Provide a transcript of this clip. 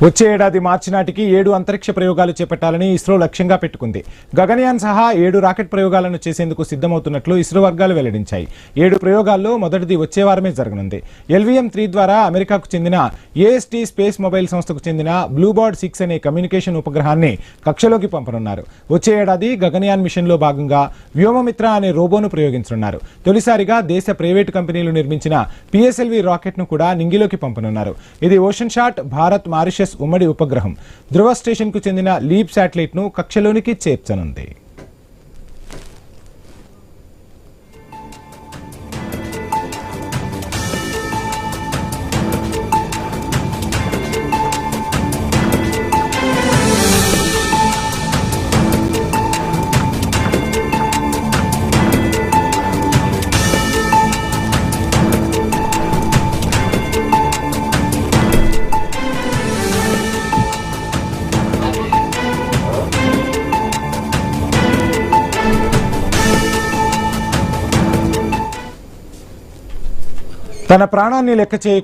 వచ్చే ఏడాది మార్చి నాటికి 7 అంతరిక్ష ప్రయోగాలు చేపట్టాలని ఇస్రో లక్ష్యంగా పెట్టుకుంది. గగనయాన్ సహా 7 రాకెట్ ప్రయోగాలను చేసేందుకు సిద్ధమవుతున్నట్లు ఇస్రో వర్గాలు వెల్లడించాయి. 7 ప్రయోగాల్లో మొదటిది వచ్చే వారమే జరగనుంది. LVM-3 ద్వారా అమెరికాకు చెందిన AST స్పేస్ మొబైల్ సంస్థకు చెందిన బ్లూబర్డ్ 6 అనే కమ్యూనికేషన్ ఉపగ్రహాన్ని కక్షలోకి పంపనున్నారు. వచ్చే ఏడాది గగనయాన్ మిషన్లో భాగంగా వ్యోమమిత్ర అనే రోబోను ప్రయోగించనున్నారు. తొలిసారిగా దేశ ప్రైవేటు కంపెనీలు నిర్మించిన PSLV రాకెట్ను కూడా నింగిలోకి పంపనున్నారు. ఇది ఓషన్ షాట్ భారత్ మారిషస్ ఉమ్మడి ఉపగ్రహం. ధ్రువ స్టేషన్ కు చెందిన లీప్ శాటిలైట్ ను కక్షలోనికి చేర్చనుంది. తన ప్రాణాన్ని లెక్క చేయకుండా